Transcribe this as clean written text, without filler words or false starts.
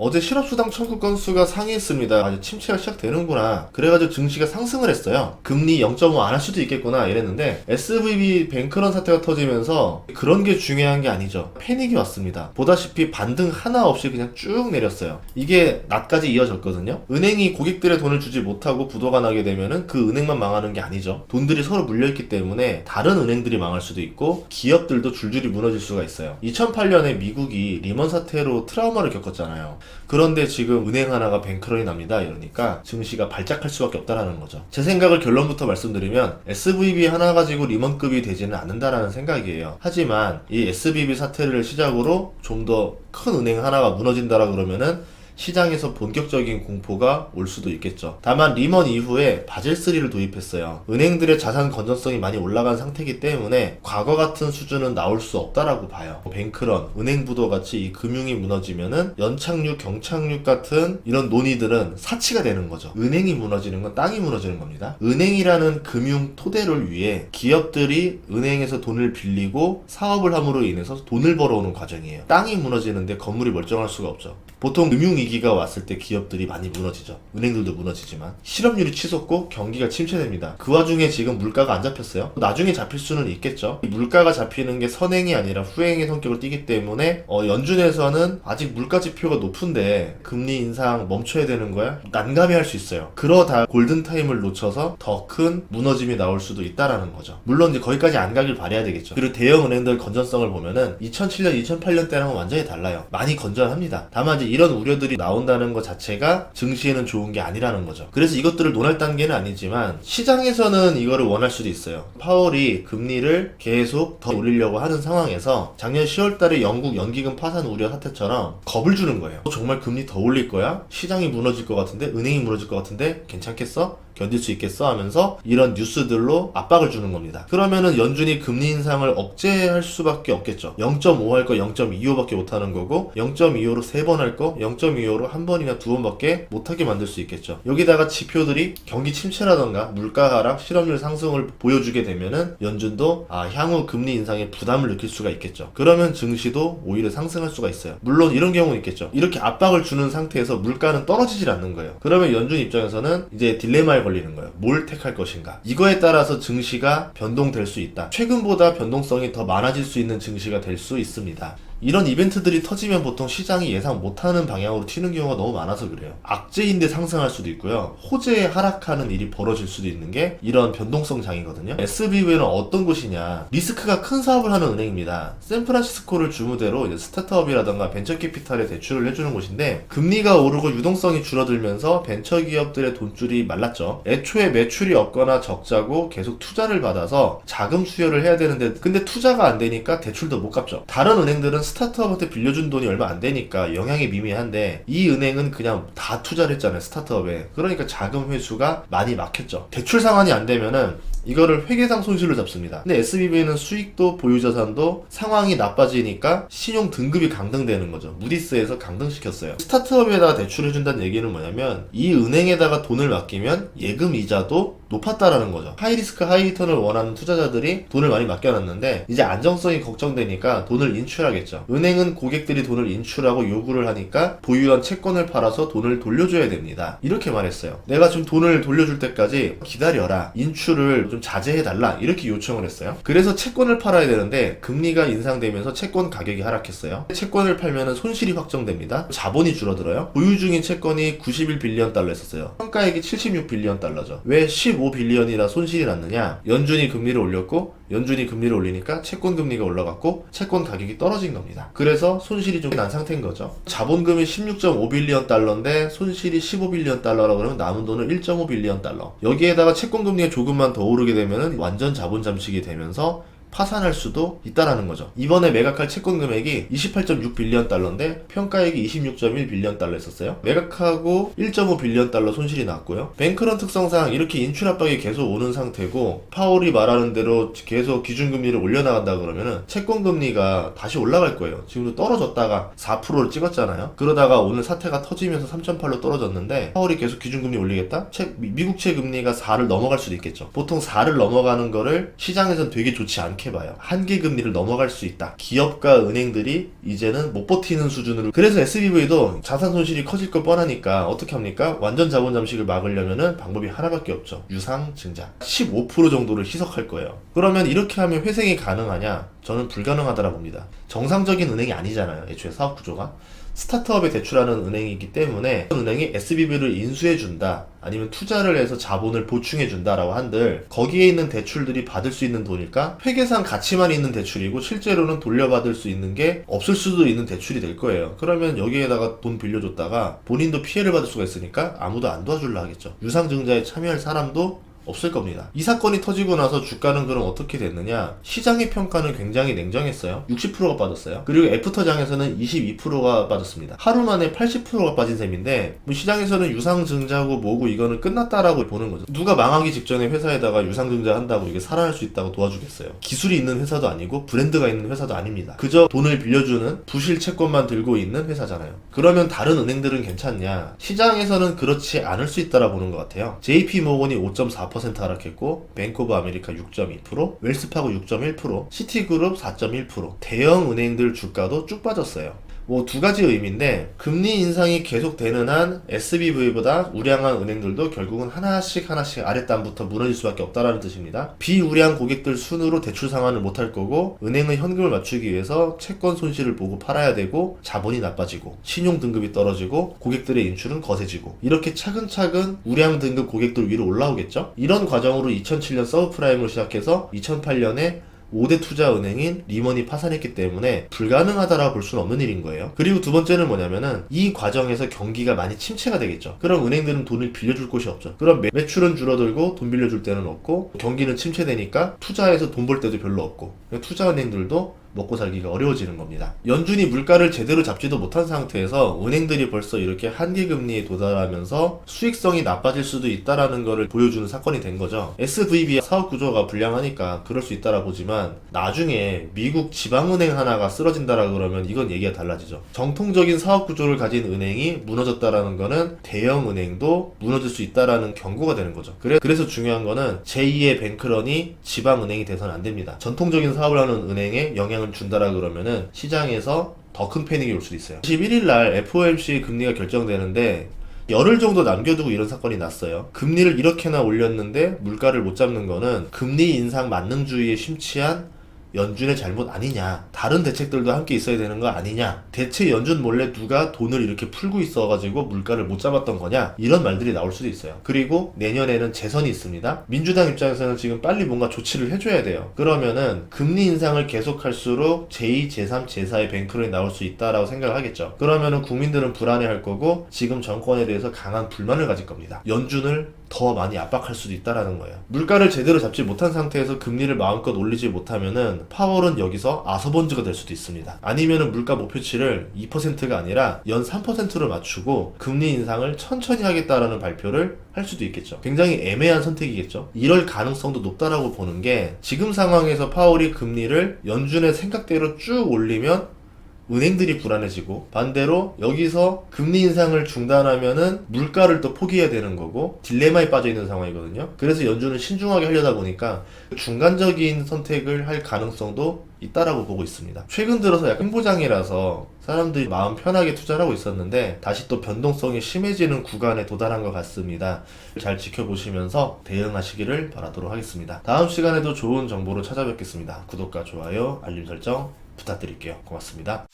어제 실업수당 청구 건수가 상회했습니다. 아주 침체가 시작되는구나. 그래가지고 증시가 상승을 했어요. 금리 0.5 안 할 수도 있겠구나 이랬는데 SVB 뱅크런 사태가 터지면서 그런 게 중요한 게 아니죠. 패닉이 왔습니다. 보다시피 반등 하나 없이 그냥 쭉 내렸어요. 이게 낮까지 이어졌거든요. 은행이 고객들의 돈을 주지 못하고 부도가 나게 되면은 그 은행만 망하는 게 아니죠. 돈들이 서로 물려있기 때문에 다른 은행들이 망할 수도 있고 기업들도 줄줄이 무너질 수가 있어요. 2008년에 미국이 리먼 사태로 트라우마를 겪었잖아요. 그런데 지금 은행 하나가 뱅크런이 납니다. 이러니까 증시가 발작할 수밖에 없다라는 거죠. 제 생각을 결론부터 말씀드리면 SVB 하나 가지고 리먼급이 되지는 않는다라는 생각이에요. 하지만 이 SVB 사태를 시작으로 좀 더 큰 은행 하나가 무너진다라 그러면은 시장에서 본격적인 공포가 올 수도 있겠죠. 다만 리먼 이후에 바젤3를 도입했어요. 은행들의 자산 건전성이 많이 올라간 상태이기 때문에 과거 같은 수준은 나올 수 없다라고 봐요. 뱅크런, 은행 부도 같이 이 금융이 무너지면은 연착륙, 경착륙 같은 이런 논의들은 사치가 되는 거죠. 은행이 무너지는 건 땅이 무너지는 겁니다. 은행이라는 금융 토대를 위해 기업들이 은행에서 돈을 빌리고 사업을 함으로 인해서 돈을 벌어오는 과정이에요. 땅이 무너지는데 건물이 멀쩡할 수가 없죠. 보통 금융위기가 왔을 때 기업들이 많이 무너지죠. 은행들도 무너지지만 실업률이 치솟고 경기가 침체됩니다. 그 와중에 지금 물가가 안 잡혔어요. 나중에 잡힐 수는 있겠죠. 물가가 잡히는 게 선행이 아니라 후행의 성격을 띠기 때문에 연준에서는 아직 물가 지표가 높은데 금리 인상 멈춰야 되는 거야? 난감해할 수 있어요. 그러다 골든타임을 놓쳐서 더 큰 무너짐이 나올 수도 있다라는 거죠. 물론 이제 거기까지 안 가길 바라야 되겠죠. 그리고 대형 은행들 건전성을 보면은 2007년, 2008년 때랑은 완전히 달라요. 많이 건전합니다. 다만 이제 이런 우려들이 나온다는 것 자체가 증시에는 좋은 게 아니라는 거죠. 그래서 이것들을 논할 단계는 아니지만 시장에서는 이거를 원할 수도 있어요. 파월이 금리를 계속 더 올리려고 하는 상황에서 작년 10월달에 영국 연기금 파산 우려 사태처럼 겁을 주는 거예요. 정말 금리 더 올릴 거야? 시장이 무너질 것 같은데? 은행이 무너질 것 같은데? 괜찮겠어? 견딜 수 있겠어? 하면서 이런 뉴스들로 압박을 주는 겁니다. 그러면은 연준이 금리 인상을 억제할 수밖에 없겠죠. 0.5 할 거 0.25밖에 못하는 거고 0.25로 3번 할 거 0.25로 한 번이나 두 번밖에 못하게 만들 수 있겠죠. 여기다가 지표들이 경기 침체라던가 물가 하락, 실업률 상승을 보여주게 되면은 연준도 향후 금리 인상에 부담을 느낄 수가 있겠죠. 그러면 증시도 오히려 상승할 수가 있어요. 물론 이런 경우는 있겠죠. 이렇게 압박을 주는 상태에서 물가는 떨어지질 않는 거예요. 그러면 연준 입장에서는 이제 딜레마에 걸리는 거예요. 뭘 택할 것인가. 이거에 따라서 증시가 변동될 수 있다. 최근보다 변동성이 더 많아질 수 있는 증시가 될 수 있습니다. 이런 이벤트들이 터지면 보통 시장이 예상 못하는 방향으로 튀는 경우가 너무 많아서 그래요. 악재인데 상승할 수도 있고요. 호재에 하락하는 일이 벌어질 수도 있는 게 이런 변동성 장이거든요. SBV는 어떤 곳이냐. 리스크가 큰 사업을 하는 은행입니다. 샌프란시스코를 주무대로 이제 스타트업이라던가 벤처캐피탈에 대출을 해주는 곳인데 금리가 오르고 유동성이 줄어들면서 벤처기업들의 돈줄이 말랐죠. 애초에 매출이 없거나 적자고 계속 투자를 받아서 자금 수여를 해야 되는데 근데 투자가 안 되니까 대출도 못 갚죠. 다른 은행들은 스타트업한테 빌려준 돈이 얼마 안 되니까 영향이 미미한데 이 은행은 그냥 다 투자를 했잖아요. 스타트업에. 그러니까 자금 회수가 많이 막혔죠. 대출 상환이 안 되면은 이거를 회계상 손실로 잡습니다. 근데 SBV는 수익도 보유자산도 상황이 나빠지니까 신용 등급이 강등되는 거죠. 무디스에서 강등시켰어요. 스타트업에다가 대출해준다는 얘기는 뭐냐면 이 은행에다가 돈을 맡기면 예금 이자도 높았다라는 거죠. 하이리스크 하이리턴을 원하는 투자자들이 돈을 많이 맡겨놨는데 이제 안정성이 걱정되니까 돈을 인출하겠죠. 은행은 고객들이 돈을 인출하고 요구를 하니까 보유한 채권을 팔아서 돈을 돌려줘야 됩니다. 이렇게 말했어요. 내가 지금 돈을 돌려줄 때까지 기다려라. 인출을 좀 자제해달라. 이렇게 요청을 했어요. 그래서 채권을 팔아야 되는데 금리가 인상되면서 채권 가격이 하락했어요. 채권을 팔면 손실이 확정됩니다. 자본이 줄어들어요. 보유 중인 채권이 91빌리언 달러 했었어요. 평가액이 76빌리언 달러죠. 왜 15빌리언이나 손실이 났느냐? 연준이 금리를 올렸고 연준이 금리를 올리니까 채권 금리가 올라갔고 채권 가격이 떨어진 겁니다. 그래서 손실이 좀 난 상태인 거죠. 자본금이 16.5빌리언 달러인데 손실이 15빌리언 달러라고 그러면 남은 돈은 1.5빌리언 달러. 여기에다가 채권 금리가 조금만 더 오르게 되면 완전 자본 잠식이 되면서 파산할 수도 있다라는 거죠. 이번에 매각할 채권 금액이 28.6빌리언 달러인데 평가액이 26.1빌리언 달러 했었어요. 매각하고 1.5빌리언 달러 손실이 났고요. 뱅크런 특성상 이렇게 인출 압박이 계속 오는 상태고 파월이 말하는 대로 계속 기준금리를 올려나간다 그러면은 채권 금리가 다시 올라갈 거예요. 지금도 떨어졌다가 4%를 찍었잖아요. 그러다가 오늘 사태가 터지면서 3.8로 떨어졌는데 파월이 계속 기준금리 올리겠다? 미국채 금리가 4를 넘어갈 수도 있겠죠. 보통 4를 넘어가는 거를 시장에서는 되게 좋지 않게 않게 봐요. 한계 금리를 넘어갈 수 있다. 기업과 은행들이 이제는 못 버티는 수준으로. 그래서 SBV도 자산 손실이 커질 거 뻔하니까 어떻게 합니까? 완전 자본 잠식을 막으려면은 방법이 하나밖에 없죠. 유상 증자. 15% 정도를 희석할 거예요. 그러면 이렇게 하면 회생이 가능하냐? 저는 불가능하다고 봅니다. 정상적인 은행이 아니잖아요. 애초에 사업 구조가. 스타트업에 대출하는 은행이기 때문에 은행이 SBV를 인수해준다, 아니면 투자를 해서 자본을 보충해준다라고 한들 거기에 있는 대출들이 받을 수 있는 돈일까? 회계상 가치만 있는 대출이고 실제로는 돌려받을 수 있는 게 없을 수도 있는 대출이 될 거예요. 그러면 여기에다가 돈 빌려줬다가 본인도 피해를 받을 수가 있으니까 아무도 안 도와줄라 하겠죠. 유상증자에 참여할 사람도 없을 겁니다. 이 사건이 터지고 나서 주가는 그럼 어떻게 됐느냐? 시장의 평가는 굉장히 냉정했어요. 60%가 빠졌어요. 그리고 애프터장에서는 22%가 빠졌습니다. 하루 만에 80%가 빠진 셈인데 뭐 시장에서는 유상증자고 뭐고 이거는 끝났다라고 보는 거죠. 누가 망하기 직전에 회사에다가 유상증자 한다고 이게 살아날 수 있다고 도와주겠어요? 기술이 있는 회사도 아니고 브랜드가 있는 회사도 아닙니다. 그저 돈을 빌려주는 부실 채권만 들고 있는 회사잖아요. 그러면 다른 은행들은 괜찮냐? 시장에서는 그렇지 않을 수 있다라 보는 것 같아요. JP모건이 5.4% 하락했고, 뱅크 오브 아메리카 6.2%, 웰스파고 6.1%, 시티그룹 4.1%, 대형 은행들 주가도 쭉 빠졌어요. 뭐 두 가지 의미인데, 금리 인상이 계속되는 한 SBV보다 우량한 은행들도 결국은 하나씩 아랫단부터 무너질 수밖에 없다라는 뜻입니다. 비우량 고객들 순으로 대출 상환을 못할 거고, 은행은 현금을 맞추기 위해서 채권 손실을 보고 팔아야 되고, 자본이 나빠지고, 신용 등급이 떨어지고, 고객들의 인출은 거세지고, 이렇게 차근차근 우량 등급 고객들 위로 올라오겠죠. 이런 과정으로 2007년 서브프라임으로 시작해서 2008년에 5대 투자은행인 리먼이 파산했기 때문에 불가능하다라고 볼 수는 없는 일인 거예요. 그리고 두 번째는 뭐냐면은 이 과정에서 경기가 많이 침체가 되겠죠. 그럼 은행들은 돈을 빌려줄 곳이 없죠. 그럼 매출은 줄어들고 돈 빌려줄 때는 없고, 경기는 침체되니까 투자해서 돈 벌 때도 별로 없고, 투자은행들도 먹고 살기가 어려워지는 겁니다. 연준이 물가를 제대로 잡지도 못한 상태에서 은행들이 벌써 이렇게 한계금리에 도달하면서 수익성이 나빠질 수도 있다라는 것을 보여주는 사건이 된 거죠. SVB 사업 구조가 불량하니까 그럴 수 있다라 보지만, 나중에 미국 지방은행 하나가 쓰러진다라 그러면 이건 얘기가 달라지죠. 정통적인 사업 구조를 가진 은행이 무너졌다라는 거는 대형 은행도 무너질 수 있다라는 경고가 되는 거죠. 그래서 중요한 거는 제2의 뱅크런이 지방은행이 돼서는 안 됩니다. 전통적인 사업을 하는 은행에 영향을 준다라 그러면은 시장에서 더 큰 패닉이 올 수도 있어요. 11일 날 FOMC 금리가 결정되는데 열흘 정도 남겨두고 이런 사건이 났어요. 금리를 이렇게나 올렸는데 물가를 못 잡는 거는 금리 인상 만능주의에 심취한 연준의 잘못 아니냐, 다른 대책들도 함께 있어야 되는 거 아니냐, 대체 연준 몰래 누가 돈을 이렇게 풀고 있어가지고 물가를 못 잡았던 거냐, 이런 말들이 나올 수도 있어요. 그리고 내년에는 재선이 있습니다. 민주당 입장에서는 지금 빨리 뭔가 조치를 해줘야 돼요. 그러면은 금리 인상을 계속할수록 제2, 제3, 제4의 뱅크런이 나올 수 있다라고 생각을 하겠죠. 그러면은 국민들은 불안해할 거고, 지금 정권에 대해서 강한 불만을 가질 겁니다. 연준을 더 많이 압박할 수도 있다라는 거예요. 물가를 제대로 잡지 못한 상태에서 금리를 마음껏 올리지 못하면은 파월은 여기서 아서번즈가 될 수도 있습니다. 아니면은 물가 목표치를 2%가 아니라 연 3%로 맞추고 금리 인상을 천천히 하겠다라는 발표를 할 수도 있겠죠. 굉장히 애매한 선택이겠죠. 이럴 가능성도 높다라고 보는 게, 지금 상황에서 파월이 금리를 연준의 생각대로 쭉 올리면 은행들이 불안해지고, 반대로 여기서 금리 인상을 중단하면은 물가를 또 포기해야 되는 거고 딜레마에 빠져 있는 상황이거든요. 그래서 연준은 신중하게 하려다 보니까 중간적인 선택을 할 가능성도 있다라고 보고 있습니다. 최근 들어서 약간 행보장이라서 사람들이 마음 편하게 투자를 하고 있었는데 다시 또 변동성이 심해지는 구간에 도달한 것 같습니다. 잘 지켜보시면서 대응하시기를 바라도록 하겠습니다. 다음 시간에도 좋은 정보로 찾아뵙겠습니다. 구독과 좋아요, 알림 설정 부탁드릴게요. 고맙습니다.